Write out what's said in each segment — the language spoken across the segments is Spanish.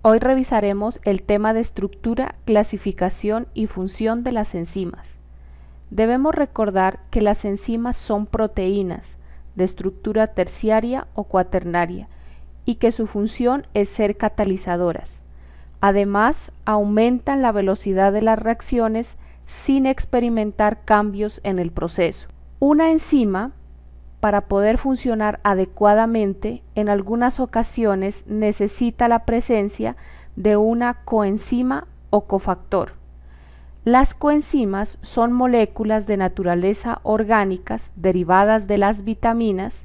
Hoy revisaremos el tema de estructura, clasificación y función de las enzimas. Debemos recordar que las enzimas son proteínas de estructura terciaria o cuaternaria y que su función es ser catalizadoras. Además, aumentan la velocidad de las reacciones sin experimentar cambios en el proceso. Una enzima, para poder funcionar adecuadamente, en algunas ocasiones necesita la presencia de una coenzima o cofactor. Las coenzimas son moléculas de naturaleza orgánicas derivadas de las vitaminas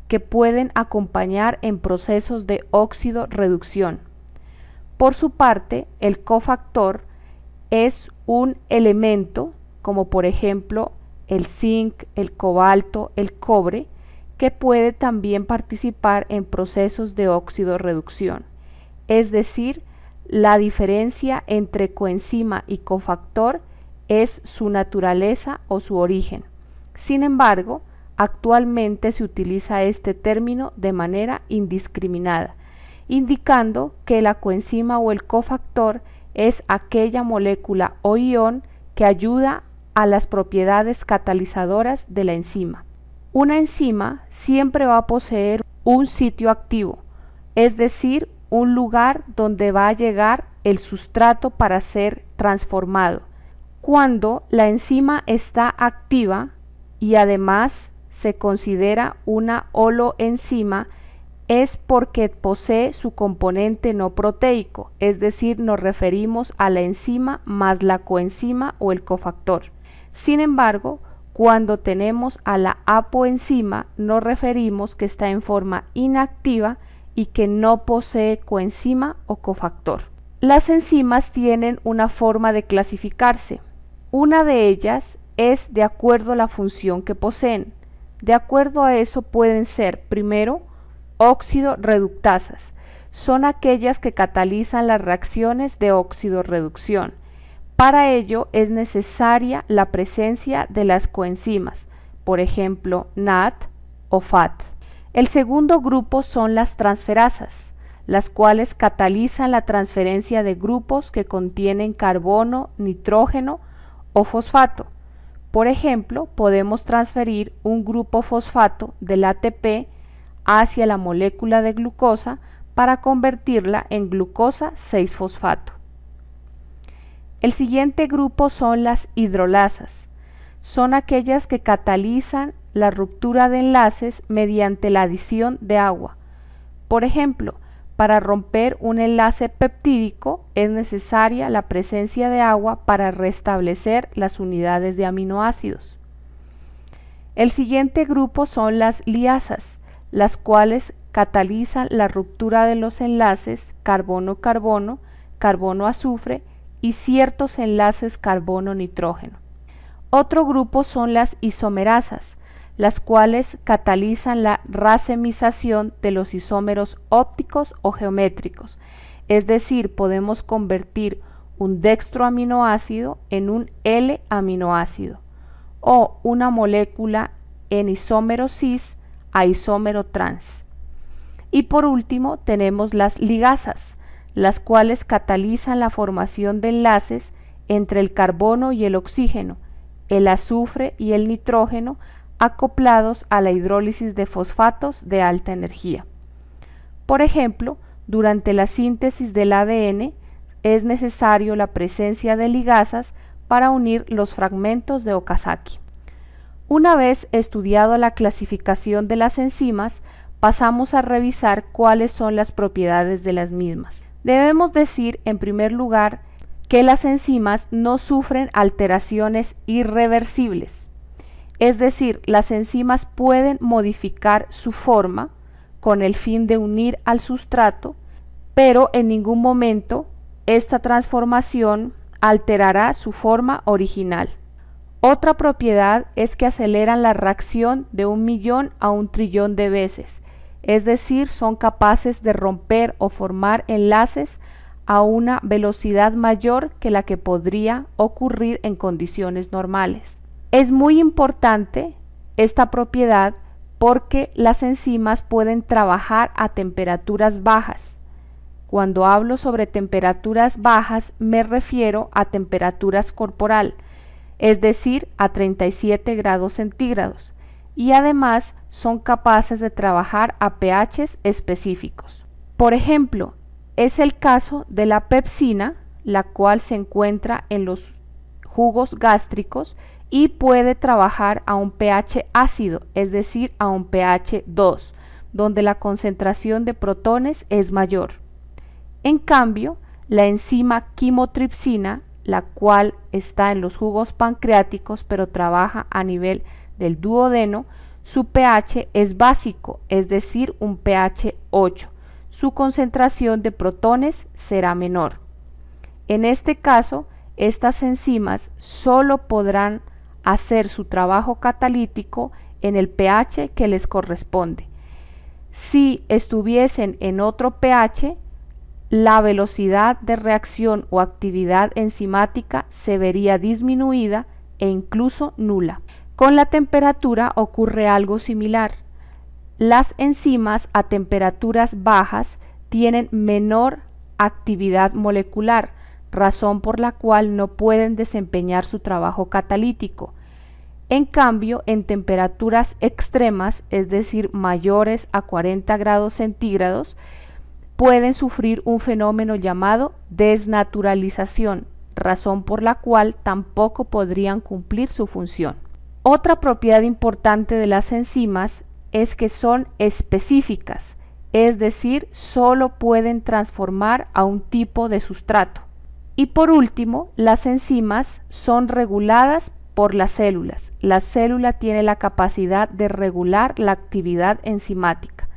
que pueden acompañar en procesos de óxido-reducción. Por su parte, el cofactor es un elemento, como por ejemplo el zinc, el cobalto, el cobre, que puede también participar en procesos de óxido-reducción. Es decir, la diferencia entre coenzima y cofactor es su naturaleza o su origen. Sin embargo, actualmente se utiliza este término de manera indiscriminada, indicando que la coenzima o el cofactor es aquella molécula o ion que ayuda a las propiedades catalizadoras de la enzima. Una enzima siempre va a poseer un sitio activo, es decir, un lugar donde va a llegar el sustrato para ser transformado. Cuando la enzima está activa y además se considera una holoenzima, es porque posee su componente no proteico, es decir, nos referimos a la enzima más la coenzima o el cofactor. Sin embargo, cuando tenemos a la apoenzima, nos referimos que está en forma inactiva y que no posee coenzima o cofactor. Las enzimas tienen una forma de clasificarse. Una de ellas es de acuerdo a la función que poseen. De acuerdo a eso pueden ser, primero, óxido-reductasas. Son aquellas que catalizan las reacciones de óxido-reducción. Para ello es necesaria la presencia de las coenzimas, por ejemplo, NAD o FAT. El segundo grupo son las transferasas, las cuales catalizan la transferencia de grupos que contienen carbono, nitrógeno o fosfato. Por ejemplo, podemos transferir un grupo fosfato del ATP hacia la molécula de glucosa para convertirla en glucosa 6-fosfato. El siguiente grupo son las hidrolasas. Son aquellas que catalizan la ruptura de enlaces mediante la adición de agua. Por ejemplo, para romper un enlace peptídico es necesaria la presencia de agua para restablecer las unidades de aminoácidos. El siguiente grupo son las liasas, las cuales catalizan la ruptura de los enlaces carbono-carbono, carbono-azufre y ciertos enlaces carbono-nitrógeno. Otro grupo son las isomerasas, las cuales catalizan la racemización de los isómeros ópticos o geométricos, es decir, podemos convertir un dextroaminoácido en un L-aminoácido o una molécula en isómero cis a isómero trans. Y por último tenemos las ligasas, las cuales catalizan la formación de enlaces entre el carbono y el oxígeno, el azufre y el nitrógeno, acoplados a la hidrólisis de fosfatos de alta energía. Por ejemplo, durante la síntesis del ADN es necesario la presencia de ligasas para unir los fragmentos de Okazaki. Una vez estudiado la clasificación de las enzimas, pasamos a revisar cuáles son las propiedades de las mismas. Debemos decir, en primer lugar, que las enzimas no sufren alteraciones irreversibles. Es decir, las enzimas pueden modificar su forma con el fin de unir al sustrato, pero en ningún momento esta transformación alterará su forma original. Otra propiedad es que aceleran la reacción de 1.000.000 a 1.000.000.000 de veces, es decir, son capaces de romper o formar enlaces a una velocidad mayor que la que podría ocurrir en condiciones normales. Es muy importante esta propiedad porque las enzimas pueden trabajar a temperaturas bajas. Cuando hablo sobre temperaturas bajas me refiero a temperaturas corporal, es decir, a 37 grados centígrados, y además son capaces de trabajar a pHs específicos. Por ejemplo, es el caso de la pepsina, la cual se encuentra en los jugos gástricos y puede trabajar a un pH ácido, es decir, a un pH 2, donde la concentración de protones es mayor. En cambio, la enzima quimotripsina, la cual está en los jugos pancreáticos pero trabaja a nivel del duodeno, su pH es básico, es decir, un pH 8. Su concentración de protones será menor. En este caso, estas enzimas solo podrán hacer su trabajo catalítico en el pH que les corresponde. Si estuviesen en otro pH, la velocidad de reacción o actividad enzimática se vería disminuida e incluso nula. Con la temperatura ocurre algo similar. Las enzimas a temperaturas bajas tienen menor actividad molecular, razón por la cual no pueden desempeñar su trabajo catalítico. En cambio, en temperaturas extremas, es decir, mayores a 40 grados centígrados, pueden sufrir un fenómeno llamado desnaturalización, razón por la cual tampoco podrían cumplir su función. Otra propiedad importante de las enzimas es que son específicas, es decir, solo pueden transformar a un tipo de sustrato. Y por último, las enzimas son reguladas por las células. La célula tiene la capacidad de regular la actividad enzimática.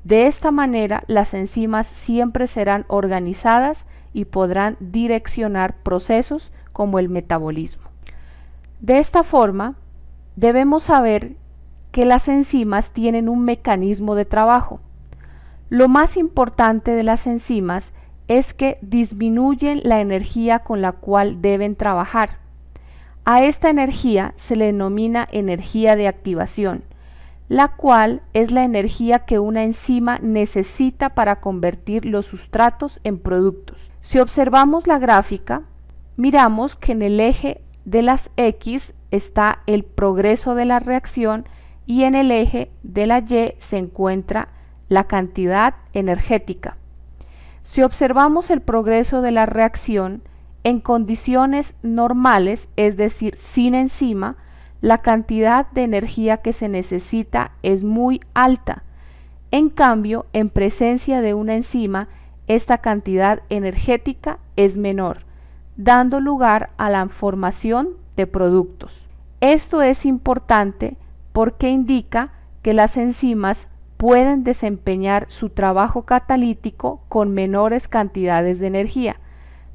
De esta manera, las enzimas siempre serán organizadas y podrán direccionar procesos como el metabolismo. De esta forma, debemos saber que las enzimas tienen un mecanismo de trabajo. Lo más importante de las enzimas es que disminuyen la energía con la cual deben trabajar. A esta energía se le denomina energía de activación, la cual es la energía que una enzima necesita para convertir los sustratos en productos. Si observamos la gráfica, miramos que en el eje de las X está el progreso de la reacción y en el eje de la Y se encuentra la cantidad energética. Si observamos el progreso de la reacción, en condiciones normales, es decir, sin enzima, la cantidad de energía que se necesita es muy alta. En cambio, en presencia de una enzima, esta cantidad energética es menor, dando lugar a la formación de productos. Esto es importante porque indica que las enzimas pueden desempeñar su trabajo catalítico con menores cantidades de energía,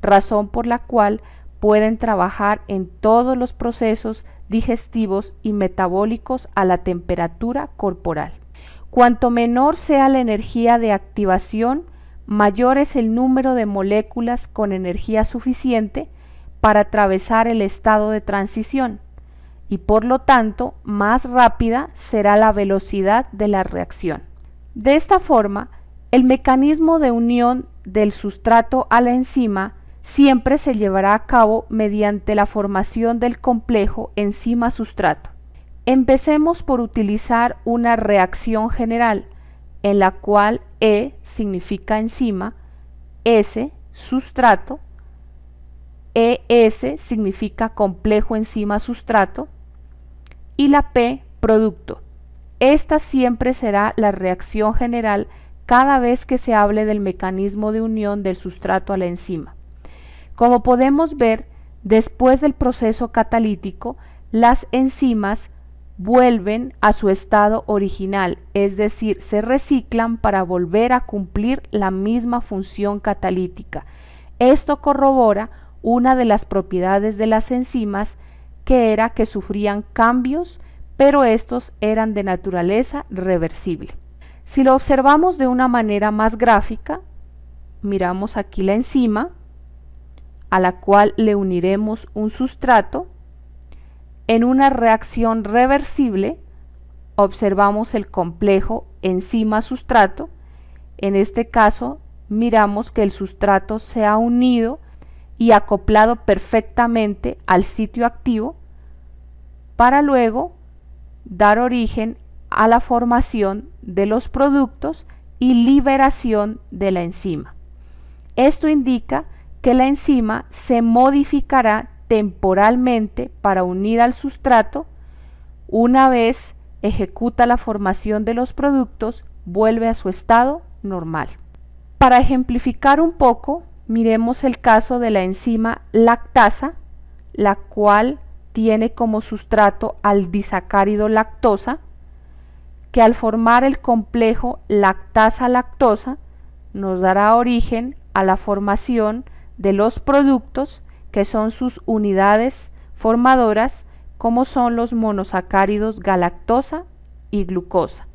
razón por la cual pueden trabajar en todos los procesos digestivos y metabólicos a la temperatura corporal. Cuanto menor sea la energía de activación, mayor es el número de moléculas con energía suficiente para atravesar el estado de transición y por lo tanto más rápida será la velocidad de la reacción. De esta forma, el mecanismo de unión del sustrato a la enzima siempre se llevará a cabo mediante la formación del complejo enzima-sustrato. Empecemos por utilizar una reacción general, en la cual E significa enzima, S sustrato, ES significa complejo enzima-sustrato y la P producto. Esta siempre será la reacción general cada vez que se hable del mecanismo de unión del sustrato a la enzima. Como podemos ver, después del proceso catalítico, las enzimas vuelven a su estado original, es decir, se reciclan para volver a cumplir la misma función catalítica. Esto corrobora una de las propiedades de las enzimas, que era que sufrían cambios, pero estos eran de naturaleza reversible. Si lo observamos de una manera más gráfica, miramos aquí la enzima, a la cual le uniremos un sustrato. En una reacción reversible observamos el complejo enzima-sustrato. En este caso miramos que el sustrato se ha unido y acoplado perfectamente al sitio activo para luego dar origen a la formación de los productos y liberación de la enzima. Esto indica que la enzima se modificará temporalmente para unir al sustrato. Una vez ejecuta la formación de los productos, vuelve a su estado normal. Para ejemplificar un poco, miremos el caso de la enzima lactasa, la cual tiene como sustrato al disacárido lactosa, que al formar el complejo lactasa-lactosa nos dará origen a la formación de los productos que son sus unidades formadoras, como son los monosacáridos galactosa y glucosa,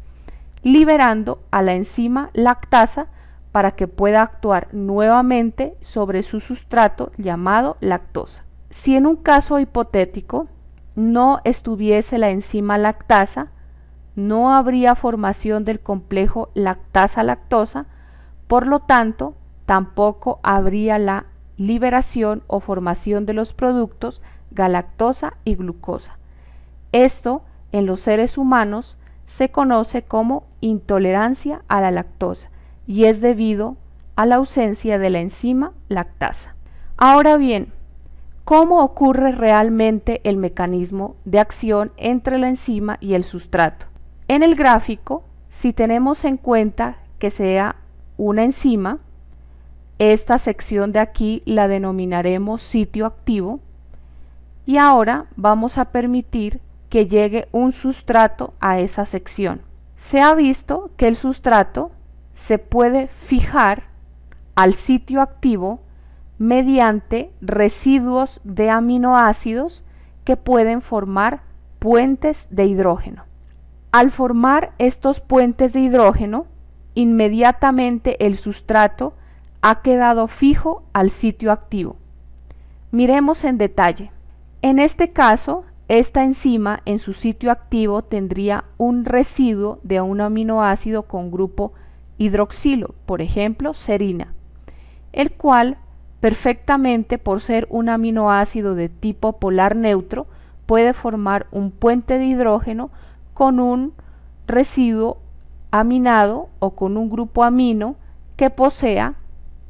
liberando a la enzima lactasa para que pueda actuar nuevamente sobre su sustrato llamado lactosa. Si en un caso hipotético no estuviese la enzima lactasa, no habría formación del complejo lactasa-lactosa, por lo tanto, tampoco habría la liberación o formación de los productos galactosa y glucosa. Esto, en los seres humanos, se conoce como intolerancia a la lactosa y es debido a la ausencia de la enzima lactasa. Ahora bien, ¿cómo ocurre realmente el mecanismo de acción entre la enzima y el sustrato? En el gráfico, si tenemos en cuenta que sea una enzima, esta sección de aquí la denominaremos sitio activo y ahora vamos a permitir que llegue un sustrato a esa sección. Se ha visto que el sustrato se puede fijar al sitio activo mediante residuos de aminoácidos que pueden formar puentes de hidrógeno. Al formar estos puentes de hidrógeno, inmediatamente el sustrato ha quedado fijo al sitio activo. Miremos en detalle. En este caso, esta enzima en su sitio activo tendría un residuo de un aminoácido con grupo hidroxilo, por ejemplo, serina, el cual perfectamente, por ser un aminoácido de tipo polar neutro, puede formar un puente de hidrógeno con un residuo aminado o con un grupo amino que posea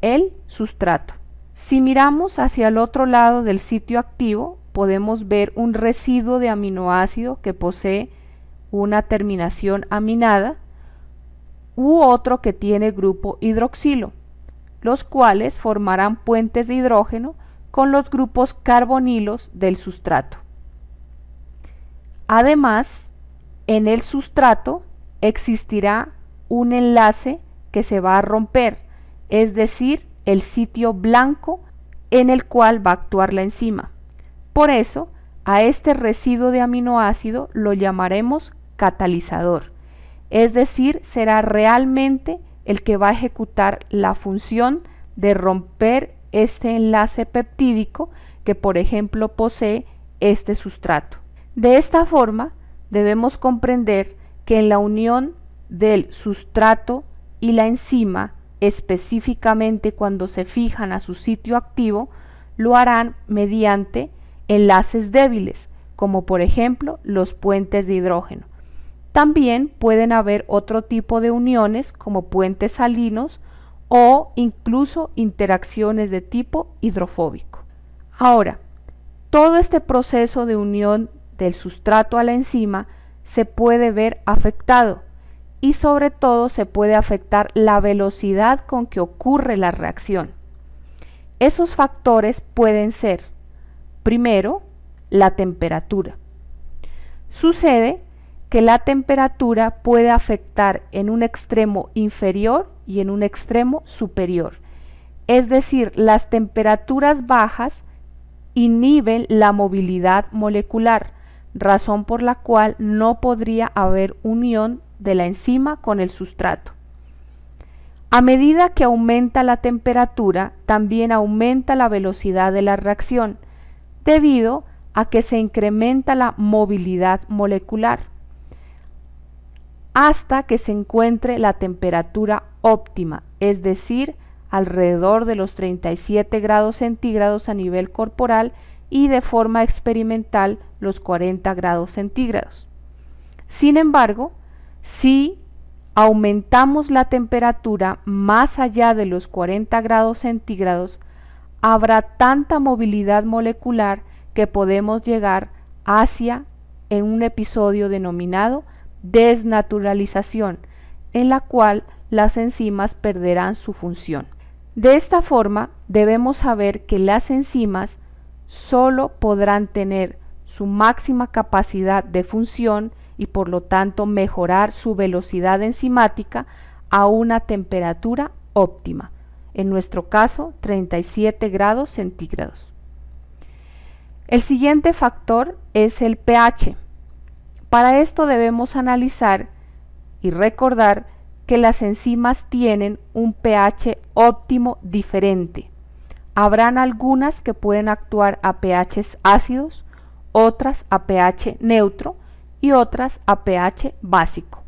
el sustrato. Si miramos hacia el otro lado del sitio activo, podemos ver un residuo de aminoácido que posee una terminación aminada u otro que tiene grupo hidroxilo, los cuales formarán puentes de hidrógeno con los grupos carbonilos del sustrato. Además, en el sustrato existirá un enlace que se va a romper, es decir, el sitio blanco en el cual va a actuar la enzima. Por eso, a este residuo de aminoácido lo llamaremos catalizador, es decir, será realmente el que va a ejecutar la función de romper este enlace peptídico que, por ejemplo, posee este sustrato. De esta forma, debemos comprender que en la unión del sustrato y la enzima, específicamente cuando se fijan a su sitio activo, lo harán mediante enlaces débiles, como por ejemplo los puentes de hidrógeno. También pueden haber otro tipo de uniones como puentes salinos o incluso interacciones de tipo hidrofóbico. Ahora, todo este proceso de unión del sustrato a la enzima se puede ver afectado y sobre todo se puede afectar la velocidad con que ocurre la reacción. Esos factores pueden ser, primero, la temperatura. Sucede que la temperatura puede afectar en un extremo inferior y en un extremo superior. Es decir, las temperaturas bajas inhiben la movilidad molecular, razón por la cual no podría haber unión de la enzima con el sustrato. A medida que aumenta la temperatura, también aumenta la velocidad de la reacción, debido a que se incrementa la movilidad molecular, hasta que se encuentre la temperatura óptima, es decir, alrededor de los 37 grados centígrados a nivel corporal y de forma experimental los 40 grados centígrados. Sin embargo, si aumentamos la temperatura más allá de los 40 grados centígrados, habrá tanta movilidad molecular que podemos llegar hacia en un episodio denominado desnaturalización, en la cual las enzimas perderán su función. De esta forma, debemos saber que las enzimas solo podrán tener su máxima capacidad de función y por lo tanto mejorar su velocidad enzimática a una temperatura óptima, en nuestro caso 37 grados centígrados. El siguiente factor es el pH. Para esto debemos analizar y recordar que las enzimas tienen un pH óptimo diferente. Habrán algunas que pueden actuar a pHs ácidos, otras a pH neutro y otras a pH básico.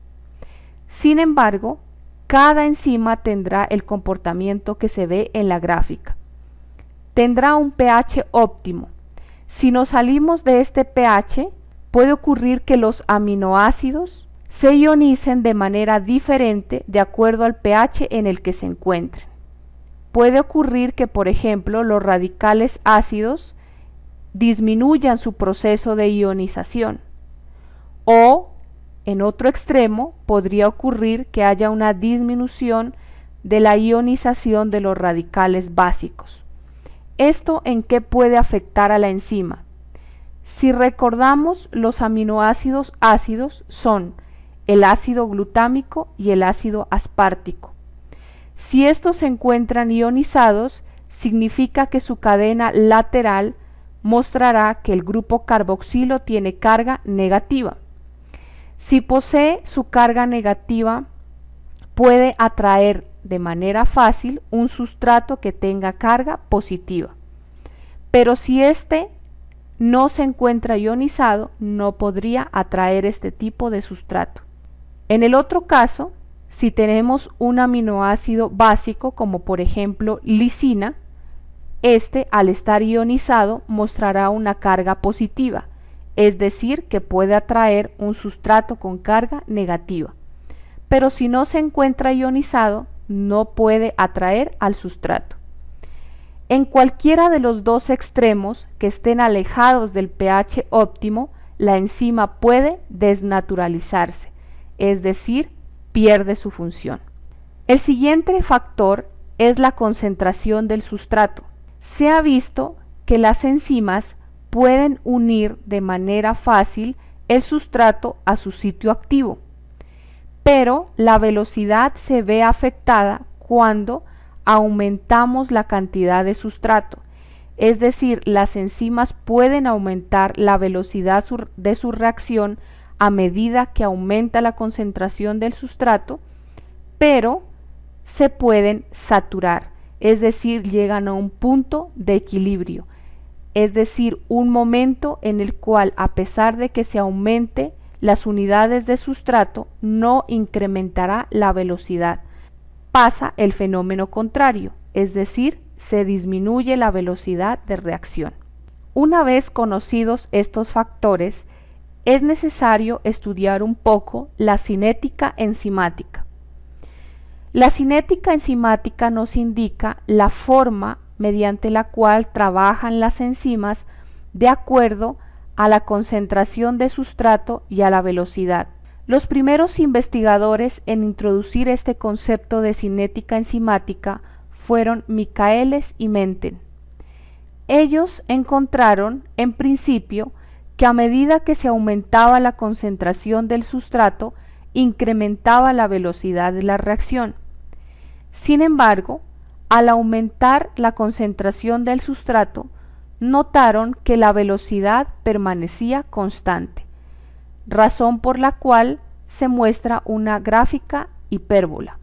Sin embargo, cada enzima tendrá el comportamiento que se ve en la gráfica. Tendrá un pH óptimo. Si nos salimos de este pH, puede ocurrir que los aminoácidos se ionicen de manera diferente de acuerdo al pH en el que se encuentren. Puede ocurrir que, por ejemplo, los radicales ácidos disminuyan su proceso de ionización, o en otro extremo podría ocurrir que haya una disminución de la ionización de los radicales básicos. ¿Esto en qué puede afectar a la enzima? Si recordamos, los aminoácidos ácidos son el ácido glutámico y el ácido aspartico. Si estos se encuentran ionizados, significa que su cadena lateral mostrará que el grupo carboxilo tiene carga negativa. Si posee su carga negativa, puede atraer de manera fácil un sustrato que tenga carga positiva. Pero si éste no se encuentra ionizado, no podría atraer este tipo de sustrato. En el otro caso, si tenemos un aminoácido básico, como por ejemplo lisina, este al estar ionizado mostrará una carga positiva, es decir, que puede atraer un sustrato con carga negativa. Pero si no se encuentra ionizado, no puede atraer al sustrato. En cualquiera de los dos extremos que estén alejados del pH óptimo, la enzima puede desnaturalizarse, es decir, pierde su función. El siguiente factor es la concentración del sustrato. Se ha visto que las enzimas pueden unir de manera fácil el sustrato a su sitio activo, pero la velocidad se ve afectada cuando aumentamos la cantidad de sustrato, es decir, las enzimas pueden aumentar la velocidad de su reacción a medida que aumenta la concentración del sustrato, pero se pueden saturar, es decir, llegan a un punto de equilibrio, es decir, un momento en el cual, a pesar de que se aumente las unidades de sustrato, no incrementará la velocidad. Pasa el fenómeno contrario, es decir, se disminuye la velocidad de reacción. Una vez conocidos estos factores, es necesario estudiar un poco la cinética enzimática. La cinética enzimática nos indica la forma mediante la cual trabajan las enzimas de acuerdo a la concentración de sustrato y a la velocidad. Los primeros investigadores en introducir este concepto de cinética enzimática fueron Michaelis y Menten. Ellos encontraron, en principio, que a medida que se aumentaba la concentración del sustrato, incrementaba la velocidad de la reacción. Sin embargo, al aumentar la concentración del sustrato, notaron que la velocidad permanecía constante, razón por la cual se muestra una gráfica hipérbola.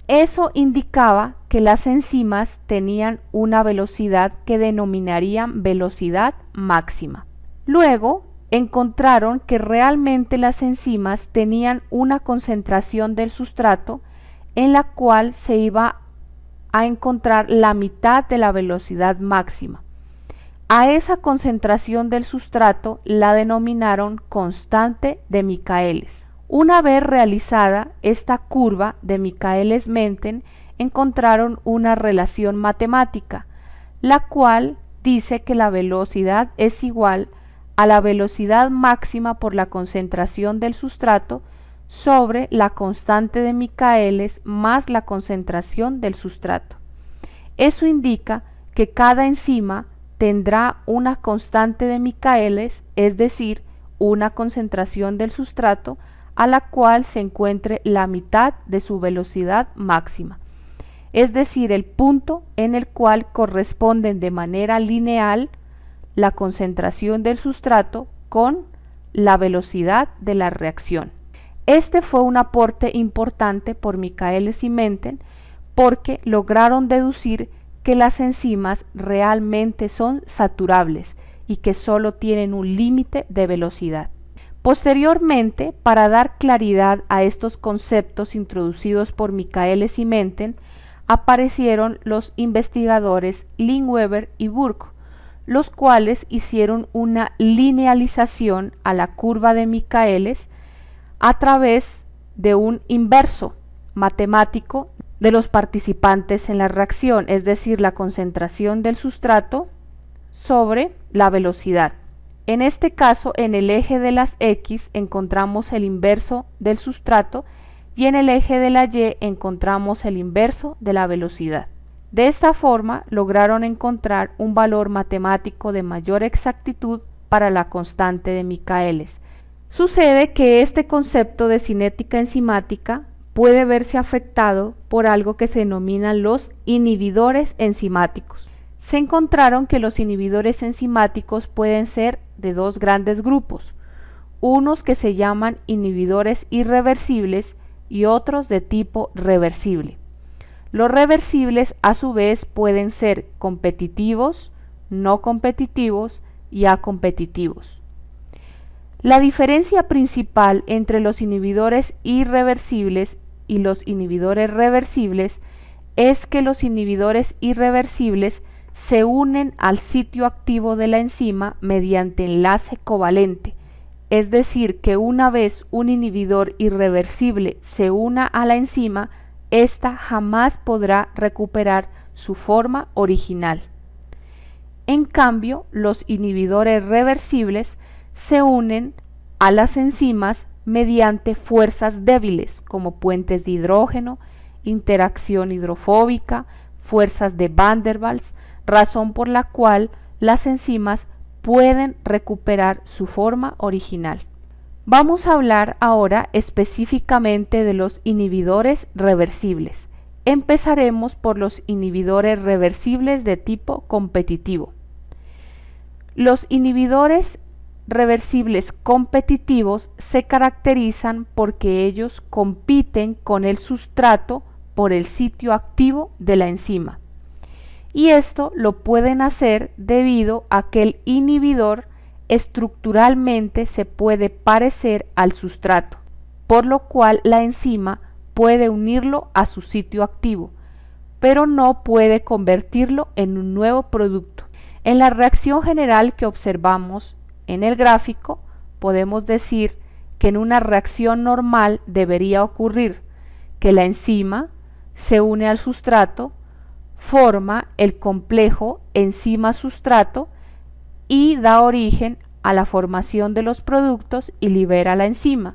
Eso indicaba que las enzimas tenían una velocidad que denominarían velocidad máxima. Luego encontraron que realmente las enzimas tenían una concentración del sustrato en la cual se iba a encontrar la mitad de la velocidad máxima. A esa concentración del sustrato la denominaron constante de Michaelis. Una vez realizada esta curva de Michaelis-Menten, encontraron una relación matemática, la cual dice que la velocidad es igual a la velocidad máxima por la concentración del sustrato sobre la constante de Michaelis más la concentración del sustrato. Eso indica que cada enzima tendrá una constante de Michaelis, es decir, una concentración del sustrato a la cual se encuentre la mitad de su velocidad máxima, es decir, el punto en el cual corresponden de manera lineal la concentración del sustrato con la velocidad de la reacción. Este fue un aporte importante por Michaelis y Menten porque lograron deducir que las enzimas realmente son saturables y que solo tienen un límite de velocidad. Posteriormente, para dar claridad a estos conceptos introducidos por Michaelis y Menten, aparecieron los investigadores Lineweber y Burke, los cuales hicieron una linealización a la curva de Michaelis a través de un inverso matemático de los participantes en la reacción, es decir, la concentración del sustrato sobre la velocidad. En este caso, en el eje de las X encontramos el inverso del sustrato y en el eje de la Y encontramos el inverso de la velocidad. De esta forma lograron encontrar un valor matemático de mayor exactitud para la constante de Michaelis. Sucede que este concepto de cinética enzimática puede verse afectado por algo que se denominan los inhibidores enzimáticos. Se encontraron que los inhibidores enzimáticos pueden ser de dos grandes grupos, unos que se llaman inhibidores irreversibles y otros de tipo reversible. Los reversibles a su vez pueden ser competitivos, no competitivos y acompetitivos. La diferencia principal entre los inhibidores irreversibles y los inhibidores reversibles es que los inhibidores irreversibles se unen al sitio activo de la enzima mediante enlace covalente, es decir, que una vez un inhibidor irreversible se una a la enzima, ésta jamás podrá recuperar su forma original. En cambio, los inhibidores reversibles se unen a las enzimas mediante fuerzas débiles como puentes de hidrógeno, interacción hidrofóbica, fuerzas de Van der Waals, razón por la cual las enzimas pueden recuperar su forma original. Vamos a hablar ahora específicamente de los inhibidores reversibles. Empezaremos por los inhibidores reversibles de tipo competitivo. Los inhibidores reversibles competitivos se caracterizan porque ellos compiten con el sustrato por el sitio activo de la enzima. Y esto lo pueden hacer debido a que el inhibidor estructuralmente se puede parecer al sustrato, por lo cual la enzima puede unirlo a su sitio activo, pero no puede convertirlo en un nuevo producto. En la reacción general que observamos en el gráfico, podemos decir que en una reacción normal debería ocurrir que la enzima se une al sustrato, forma el complejo enzima-sustrato y da origen a la formación de los productos y libera la enzima.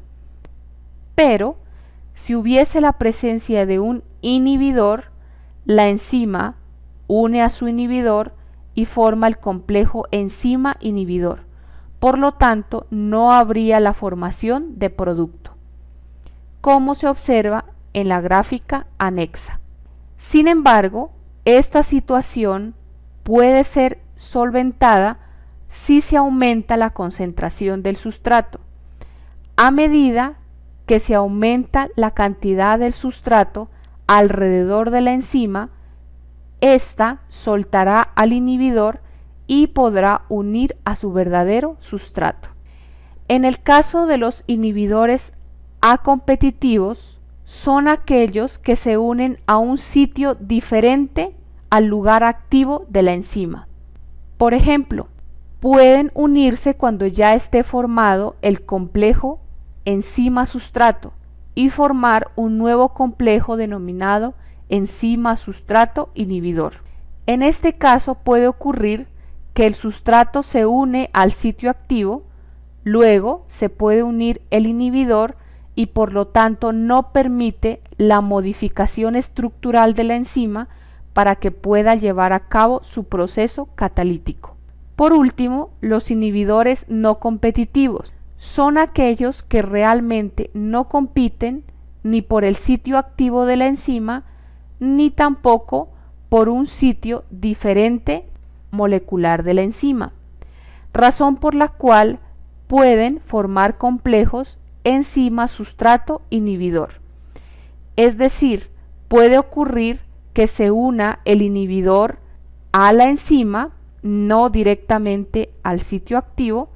Pero si hubiese la presencia de un inhibidor, la enzima une a su inhibidor y forma el complejo enzima-inhibidor. Por lo tanto, no habría la formación de producto, como se observa en la gráfica anexa. Sin embargo, esta situación puede ser solventada si se aumenta la concentración del sustrato. A medida que se aumenta la cantidad del sustrato alrededor de la enzima, ésta soltará al inhibidor y podrá unir a su verdadero sustrato. En el caso de los inhibidores acompetitivos, son aquellos que se unen a un sitio diferente al lugar activo de la enzima. Por ejemplo, pueden unirse cuando ya esté formado el complejo enzima-sustrato y formar un nuevo complejo denominado enzima-sustrato inhibidor. En este caso puede ocurrir que el sustrato se une al sitio activo, luego se puede unir el inhibidor y por lo tanto no permite la modificación estructural de la enzima para que pueda llevar a cabo su proceso catalítico. Por último, los inhibidores no competitivos son aquellos que realmente no compiten ni por el sitio activo de la enzima ni tampoco por un sitio diferente molecular de la enzima, razón por la cual pueden formar complejos enzima-sustrato inhibidor. Es decir, puede ocurrir que se una el inhibidor a la enzima, no directamente al sitio activo,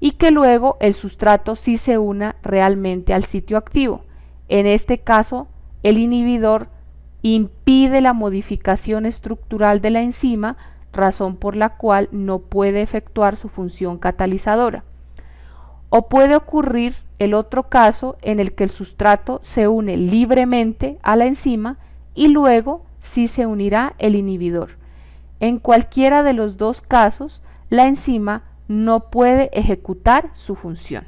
y que luego el sustrato sí se una realmente al sitio activo. En este caso, el inhibidor impide la modificación estructural de la enzima, razón por la cual no puede efectuar su función catalizadora. O puede ocurrir el otro caso en el que el sustrato se une libremente a la enzima y luego sí se unirá el inhibidor. En cualquiera de los dos casos, la enzima no puede ejecutar su función.